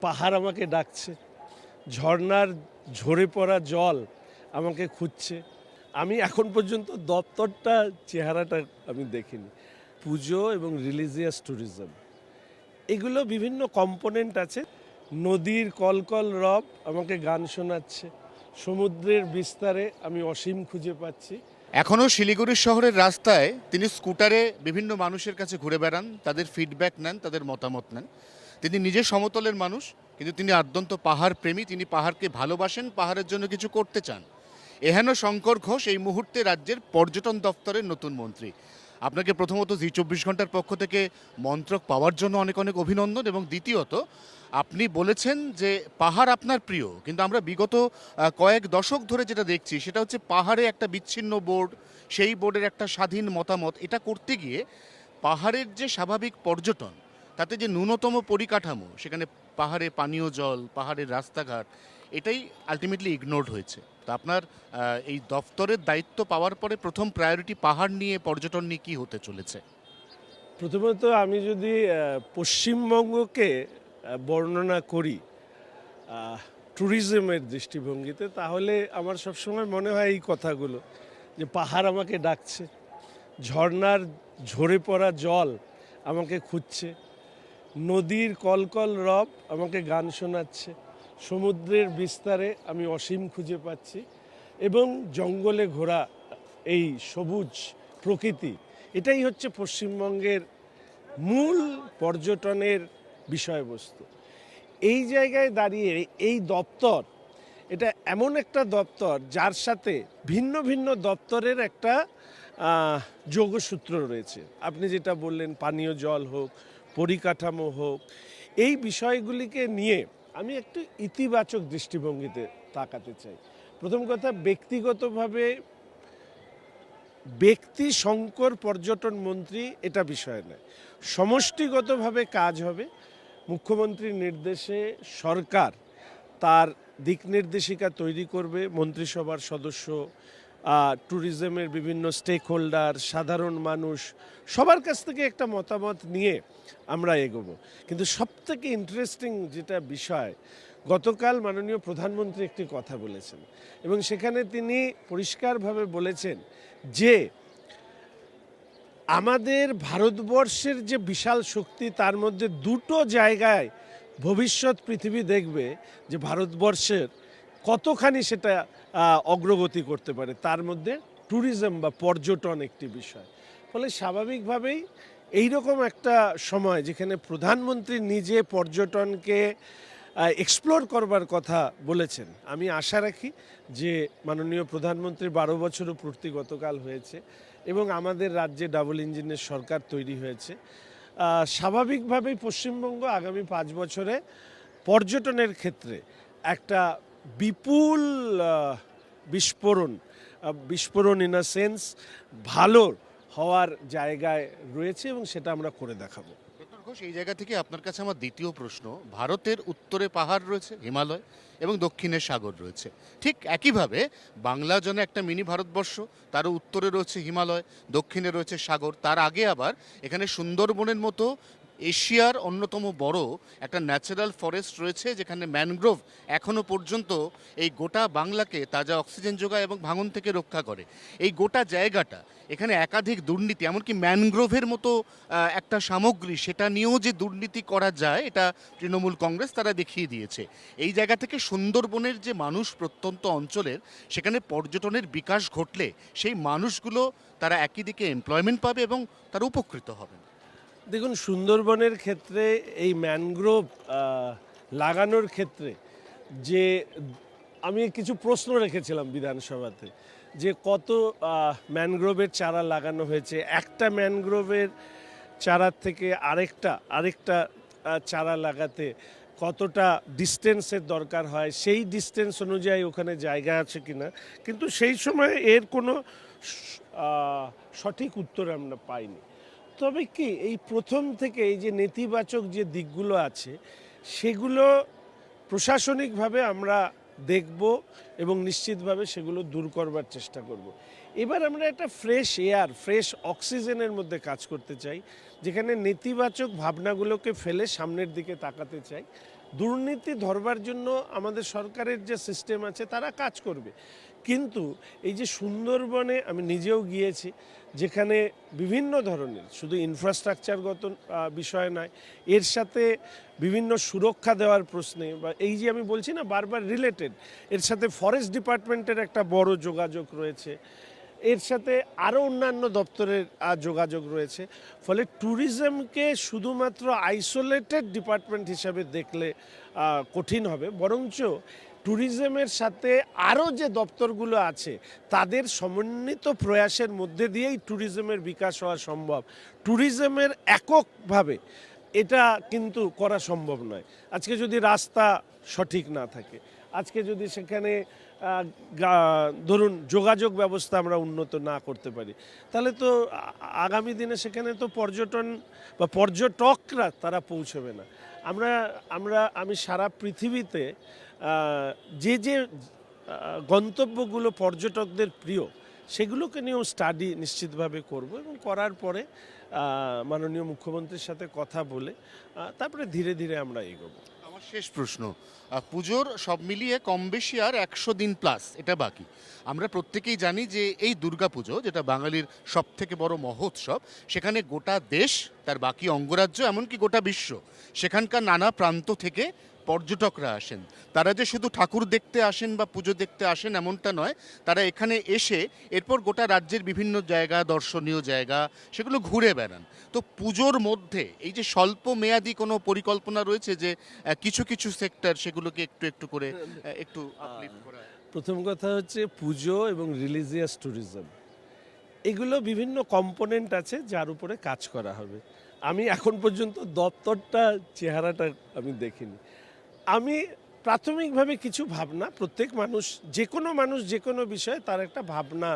পাহাড় আমাকে ডাকছে, ঝর্ণার ঝরে পড়া জল আমাকে খুঁজছে। আমি এখন পর্যন্ত দপ্তরটা চেহারাটা আমি দেখিনি। পুজো এবং রিলিজিয়াস ট্যুরিজম এগুলো বিভিন্ন কম্পোনেন্ট আছে। নদীর কলকল রব আমাকে গান শোনাচ্ছে, সমুদ্রের বিস্তারে আমি অসীম খুঁজে পাচ্ছি। এখনও শিলিগুড়ি শহরের রাস্তায় তিনি স্কুটারে বিভিন্ন মানুষের কাছে ঘুরে বেড়ান, তাদের ফিডব্যাক নেন, তাদের মতামত নেন। তিনি নিজে সমতলের মানুষ, কিন্তু তিনি আদ্যন্ত পাহাড় প্রেমী, তিনি পাহাড়কে ভালোবাসেন, পাহাড়ের জন্য কিছু করতে চান। এহেন শঙ্কর ঘোষ এই মুহূর্তে রাজ্যের পর্যটন দপ্তরের নতুন মন্ত্রী। আপনাকে প্রথমত জি24 ঘন্টার পক্ষ থেকে মন্ত্রক পাওয়ার জন্য অনেক অনেক অভিনন্দন, এবং দ্বিতীয়ত আপনি বলেছেন যে পাহাড় আপনার প্রিয়, কিন্তু আমরা বিগত কয়েক দশক ধরে যেটা দেখছি সেটা হচ্ছে পাহাড়ে একটা বিচ্ছিন্ন বোর্ড, সেই বোর্ডের একটা স্বাধীন মতামত, এটা করতে গিয়ে পাহাড়ের যে স্বাভাবিক পর্যটন, তাতে যে ন্যূনতম পরিকাঠামো, সেখানে পাহাড়ে পানীয় জল, পাহাড়ের রাস্তাঘাট, এটাই আলটিমেটলি ইগনোরড হয়েছে। তো আপনার এই দফতরের দায়িত্ব পাওয়ার পরে প্রথম প্রায়োরিটি পাহাড় নিয়ে, পর্যটন নিয়ে কী হতে চলেছে? প্রথমত আমি যদি পশ্চিমবঙ্গকে বর্ণনা করি ট্যুরিজমের দৃষ্টিভঙ্গিতে, তাহলে আমার সবসময় মনে হয় এই কথাগুলো, যে পাহাড় আমাকে ডাকছে, ঝর্ণার ঝরে পড়া জল আমাকে খুঁজছে, নদীর কলকল রব আমাকে গান শোনাচ্ছে, সমুদ্রের বিস্তারে আমি অসীম খুঁজে পাচ্ছি, এবং জঙ্গলে ঘোরা এই সবুজ প্রকৃতি, এটাই হচ্ছে পশ্চিমবঙ্গের মূল পর্যটনের বিষয়বস্তু। এই জায়গায় দাঁড়িয়ে এই দপ্তর, এটা এমন একটা দপ্তর যার সাথে ভিন্ন ভিন্ন দপ্তরের একটা যোগসূত্র রয়েছে। আপনি যেটা বললেন, পানীয় জল হোক, পরিকাঠামো হোক, এই বিষয়গুলিকে নিয়ে আমি একটু ইতিবাচক দৃষ্টিভঙ্গিতে তাকাতে চাই। প্রথম কথা, ব্যক্তিগতভাবে ব্যক্তি শঙ্কর পর্যটন মন্ত্রী এটা বিষয় নয়, সমষ্টিগতভাবে কাজ হবে। মুখ্যমন্ত্রীর নির্দেশে সরকার তার দিক নির্দেশিকা তৈরি করবে, মন্ত্রিসভার সদস্য, ট্যুরিজমের বিভিন্ন স্টেক হোল্ডার, সাধারণ মানুষ, সবার কাছ থেকে একটা মতামত নিয়ে আমরা এগোবো। কিন্তু সবথেকে ইন্টারেস্টিং যেটা বিষয়, গতকাল মাননীয় প্রধানমন্ত্রী একটি কথা বলেছেন, এবং সেখানে তিনি পরিষ্কারভাবে বলেছেন যে আমাদের ভারতবর্ষের যে বিশাল শক্তি, তার মধ্যে দুটো জায়গায় ভবিষ্যৎ পৃথিবী দেখবে যে ভারতবর্ষের কতখানি সেটা অগ্রগতি করতে পারে, তার মধ্যে ট্যুরিজম বা পর্যটন একটি বিষয়। ফলে স্বাভাবিকভাবেই এইরকম একটা সময়, যেখানে প্রধানমন্ত্রী নিজে পর্যটনকে এক্সপ্লোর করবার কথা বলেছেন, আমি আশা রাখি যে মাননীয় প্রধানমন্ত্রীর 12 বছরও পূর্তি গতকাল হয়েছে, এবং আমাদের রাজ্যে ডাবল ইঞ্জিনের সরকার তৈরি হয়েছে। স্বাভাবিকভাবেই পশ্চিমবঙ্গ আগামী 5 বছরে পর্যটনের ক্ষেত্রে একটা বিপুল বিস্ফোরণ ইন আ সেন্স ভালো হওয়ার জায়গায় রয়েছে, এবং সেটা আমরা করে দেখাবো। ডক্টর ঘোষ, এই জায়গা থেকে আপনার কাছে আমার দ্বিতীয় প্রশ্ন। ভারতের উত্তরে পাহাড় রয়েছে, হিমালয়, এবং দক্ষিণে সাগর রয়েছে। ঠিক একইভাবে বাংলা যেন একটা মিনি ভারতবর্ষ, তারও উত্তরে রয়েছে হিমালয়, দক্ষিণে রয়েছে সাগর, তার আগে আবার এখানে সুন্দরবনের মতো এশিয়ার অন্যতম বড় একটা ন্যাচারাল ফরেস্ট রয়েছে, যেখানে ম্যানগ্রোভ এখনও পর্যন্ত এই গোটা বাংলাকে তাজা অক্সিজেন যোগায় এবং ভাঙন থেকে রক্ষা করে। এই গোটা জায়গাটা, এখানে একাধিক দুর্নীতি, এমনকি ম্যানগ্রোভের মতো একটা সামগ্রী, সেটা নিয়েও যে দুর্নীতি করা যায়, এটা তৃণমূল কংগ্রেস তারা দেখিয়ে দিয়েছে। এই জায়গা থেকে সুন্দরবনের যে মানুষ, প্রত্যন্ত অঞ্চলের, সেখানে পর্যটনের বিকাশ ঘটলে সেই মানুষগুলো তারা একই দিকে এমপ্লয়মেন্ট পাবে এবং তারা উপকৃত হবে। দেখুন, সুন্দরবনের ক্ষেত্রে এই ম্যানগ্রোভ লাগানোর ক্ষেত্রে যে আমি কিছু প্রশ্ন রেখেছিলাম বিধানসভাতে, যে কত ম্যানগ্রোভের চারা লাগানো হয়েছে, একটা ম্যানগ্রোভের চারার থেকে আরেকটা চারা লাগাতে কতটা ডিস্টেন্সের দরকার হয়, সেই ডিস্টেন্স অনুযায়ী ওখানে জায়গা আছে কিনা, কিন্তু সেই সময় এর কোনো সঠিক উত্তর আমরা পাইনি। তবে কি, এই প্রথম থেকে এই যে নেতিবাচক যে দিকগুলো আছে, সেগুলো প্রশাসনিকভাবে আমরা দেখব এবং নিশ্চিতভাবে সেগুলো দূর করবার চেষ্টা করব। এবার আমরা একটা ফ্রেশ এয়ার, ফ্রেশ অক্সিজেনের মধ্যে কাজ করতে চাই, যেখানে নেতিবাচক ভাবনাগুলোকে ফেলে সামনের দিকে তাকাতে চাই। দুর্নীতি ধরবার জন্য আমাদের সরকারের যে সিস্টেম আছে তারা কাজ করবে, কিন্তু এই যে সুন্দরবনে আমি নিজেও গিয়েছি, যেখানে বিভিন্ন ধরনের শুধু ইনফ্রাস্ট্রাকচারগত বিষয় নয়, এর সাথে বিভিন্ন সুরক্ষা দেওয়ার প্রশ্নে, বা এই যে আমি বলছি না বারবার রিলেটেড, এর সাথে ফরেস্ট ডিপার্টমেন্টের একটা বড় যোগাযোগ রয়েছে, এর সাথে আরও অন্যান্য দপ্তরের যোগাযোগ রয়েছে। ফলে ট্যুরিজমকে শুধুমাত্র আইসোলেটেড ডিপার্টমেন্ট হিসাবে দেখলে কঠিন হবে, বরঞ্চ ট্যুরিজমের সাথে আরও যে দপ্তরগুলো আছে তাদের সমন্বিত প্রয়াসের মধ্যে দিয়েই ট্যুরিজমের বিকাশ হওয়া সম্ভব। ট্যুরিজমের এককভাবে এটা কিন্তু করা সম্ভব নয়। আজকে যদি রাস্তা সঠিক না থাকে, আজকে যদি সেখানে ধরুন যোগাযোগ ব্যবস্থা আমরা উন্নত না করতে পারি, তাহলে তো আগামী দিনে সেখানে তো পর্যটন বা পর্যটকরা তারা পৌঁছবে না। আমি সারা পৃথিবীতে যে যে গন্তব্যগুলো পর্যটকদের প্রিয় সেগুলোকে নিয়েও স্টাডি নিশ্চিতভাবে করব, এবং করার পরে মাননীয় মুখ্যমন্ত্রীর সাথে কথা বলে তারপরে ধীরে ধীরে আমরা এগোবো। আমার শেষ প্রশ্ন, পুজোর সব মিলিয়ে কম বেশি আর 100 দিন প্লাস এটা বাকি। আমরা প্রত্যেকেই জানি যে এই দুর্গাপুজো, যেটা বাঙালির সব থেকে বড় মহোৎসব, সেখানে গোটা দেশ, তার বাকি অঙ্গরাজ্য, এমনকি গোটা বিশ্ব, সেখানকার নানা প্রান্ত থেকে পর্যটকরা আসেন। তারা যে শুধু ঠাকুর দেখতে আসেন বা পুজো দেখতে আসেন এমনটা নয়, তারা এখানে এসে এরপর গোটা রাজ্যের বিভিন্ন জায়গা, দর্শনীয় জায়গা, সেগুলো ঘুরে বেড়ান। তো পুজোর মধ্যে এই যে স্বল্প মেয়াদি কোনো পরিকল্পনা রয়েছে যে কিছু কিছু সেক্টর সেগুলোকে একটু একটু করে একটু uplift করা? প্রথম কথা হচ্ছে পুজো এবং রিলিজিয়াস ট্যুরিজম, এগুলো বিভিন্ন কম্পোনেন্ট আছে যার উপরে কাজ করা হবে। আমি এখন পর্যন্ত দপ্তরটা চেহারাটা আমি দেখিনি। আমি প্রাথমিকভাবে কিছু ভাবনা, প্রত্যেক মানুষ যে কোনো বিষয়ে তার একটা ভাবনা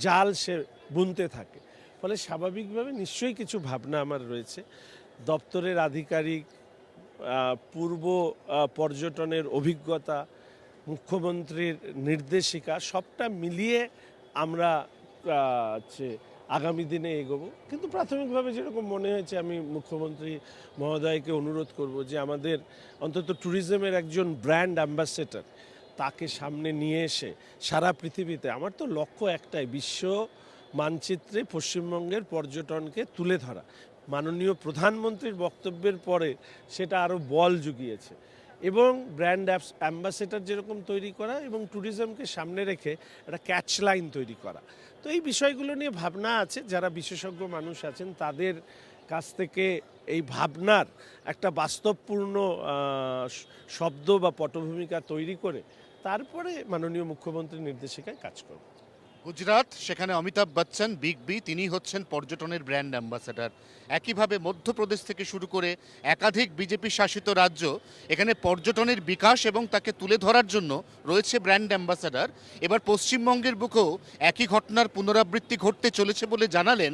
জাল সে বুনতে থাকে, ফলে স্বাভাবিকভাবে নিশ্চয়ই কিছু ভাবনা আমার রয়েছে। দপ্তরের আধিকারিক, পূর্ব পর্যটনের অভিজ্ঞতা, মুখ্যমন্ত্রীর নির্দেশিকা, সবটা মিলিয়ে আমরা আগামী দিনে এগোবো। কিন্তু প্রাথমিকভাবে যেরকম মনে হয়েছে, আমি মুখ্যমন্ত্রী মহোদয়কে অনুরোধ করব যে আমাদের অন্তত ট্যুরিজমের একজন ব্র্যান্ড অ্যাম্বাসেডর, তাকে সামনে নিয়ে এসে সারা পৃথিবীতে, আমার তো লক্ষ্য একটাই, বিশ্ব মানচিত্রে পশ্চিমবঙ্গের পর্যটনকে তুলে ধরা। মাননীয় প্রধানমন্ত্রীর বক্তব্যের পরে সেটা আরও বল জুগিয়েছে, এবং ব্র্যান্ড অ্যাম্বাসেডর যেরকম তৈরি করা এবং ট্যুরিজমকে সামনে রেখে একটা ক্যাচ লাইন তৈরি করা। তো এই বিষয়গুলো নিয়ে ভাবনা আছে, যারা বিশেষজ্ঞ মানুষ আছেন তাদের কাছ থেকে এই ভাবনার একটা বাস্তবপূর্ণ শব্দ বা পটভূমিকা তৈরি করে তারপরে মাননীয় মুখ্যমন্ত্রীর নির্দেশিকায় কাজ করব। গুজরাট, সেখানে অমিতাভ বচ্চন বিগ বি, তিনি হচ্ছেন পর্যটনের ব্র্যান্ড অ্যাম্বাসেডর। একইভাবে মধ্যপ্রদেশ থেকে শুরু করে একাধিক বিজেপি শাসিত রাজ্য, এখানে পর্যটনের বিকাশ এবং তাকে তুলে ধরার জন্য রয়েছে ব্র্যান্ড অ্যাম্বাসেডর। এবার পশ্চিমবঙ্গের বুকেও একই ঘটনার পুনরাবৃত্তি ঘটতে চলেছে বলে জানালেন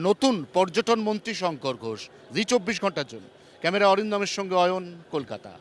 নতুন পর্যটন মন্ত্রী শঙ্কর ঘোষ। জি 24 ঘন্টার জন্য ক্যামেরা অরিন্দমের সঙ্গে অয়ন, কলকাতা।